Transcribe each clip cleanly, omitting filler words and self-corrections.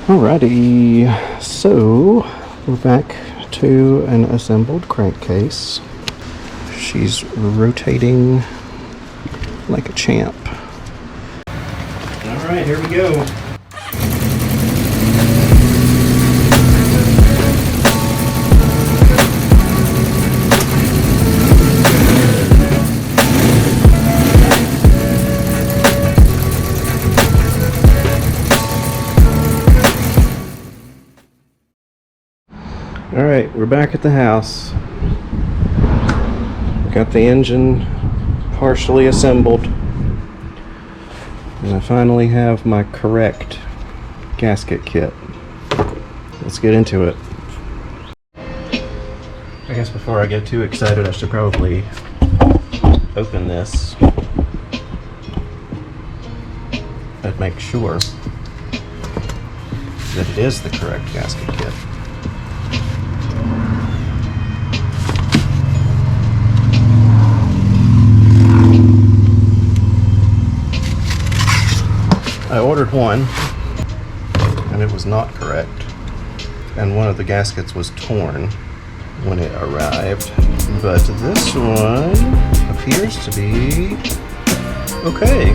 Alrighty, so we're back to an assembled crankcase. She's rotating like a champ. Alright, here we go. Alright, we're back at the house. Got the engine partially assembled. And I finally have my correct gasket kit. Let's get into it. I guess before I get too excited, I should probably open this and make sure that it is the correct gasket kit. I ordered one and it was not correct, and one of the gaskets was torn when it arrived, but this one appears to be okay.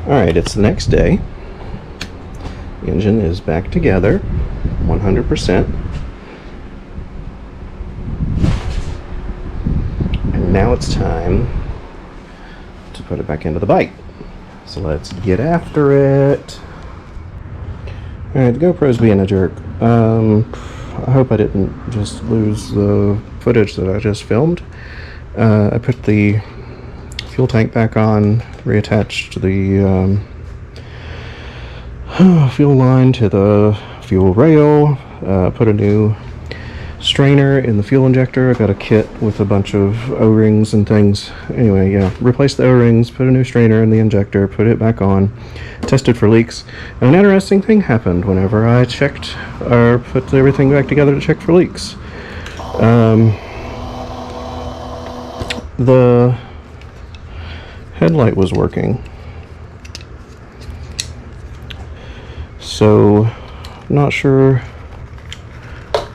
Alright, it's the next day. The engine is back together, 100%. And now it's time to put it back into the bike. So let's get after it. Alright, the GoPro's being a jerk. I hope I didn't just lose the footage that I just filmed. I put the fuel tank back on, reattached the fuel line to the fuel rail, put a new strainer in the fuel injector. I got a kit with a bunch of O-rings and things. Anyway, yeah, replaced the O-rings, put a new strainer in the injector, put it back on, tested for leaks. And an interesting thing happened whenever I checked or put everything back together to check for leaks. The headlight was working. So, not sure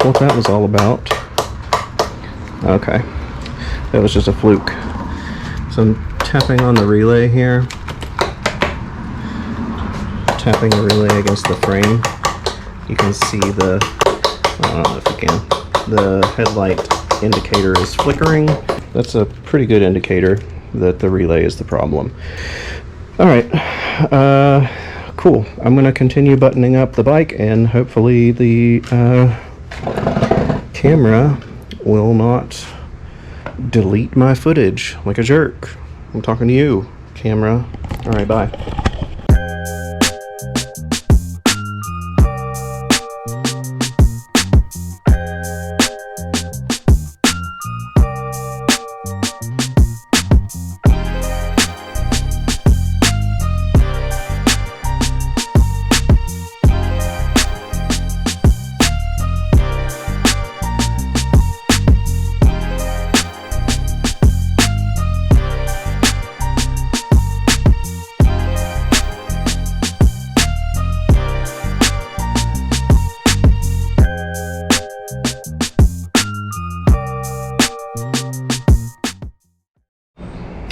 what that was all about. Okay, that was just a fluke. So I'm tapping on the relay here. Tapping the relay against the frame. You can see the, I don't know if you can, the headlight indicator is flickering. That's a pretty good indicator that the relay is the problem. Alright, cool. I'm going to continue buttoning up the bike, and hopefully the camera will not delete my footage like a jerk. I'm talking to you, camera. Alright, bye.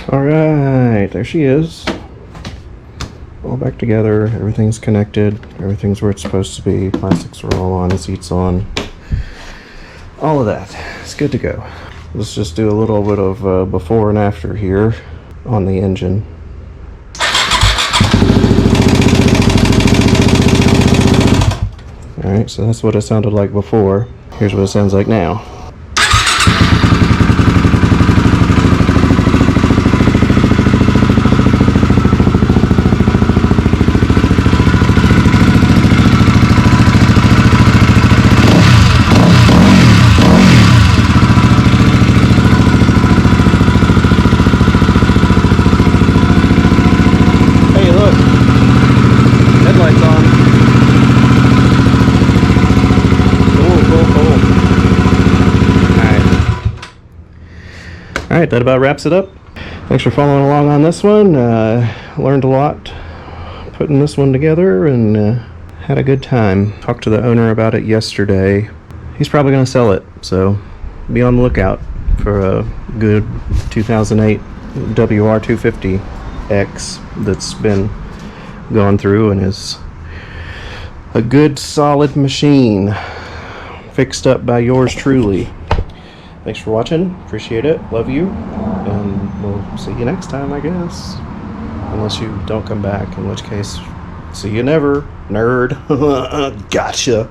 Alright, there she is. All back together, everything's connected, everything's where it's supposed to be, plastics are all on, seats on, all of that. It's good to go. Let's just do a little bit of before and after here on the engine. Alright, so that's what it sounded like before. Here's what it sounds like now. Alright, that about wraps it up. Thanks for following along on this one. Learned a lot putting this one together, and had a good time. Talked to the owner about it yesterday. He's probably going to sell it, so be on the lookout for a good 2008 WR250X that's been gone through and is a good solid machine fixed up by yours truly. Thanks for watching. Appreciate it. Love you. And we'll see you next time, I guess. Unless you don't come back, in which case, see you never, nerd. Gotcha.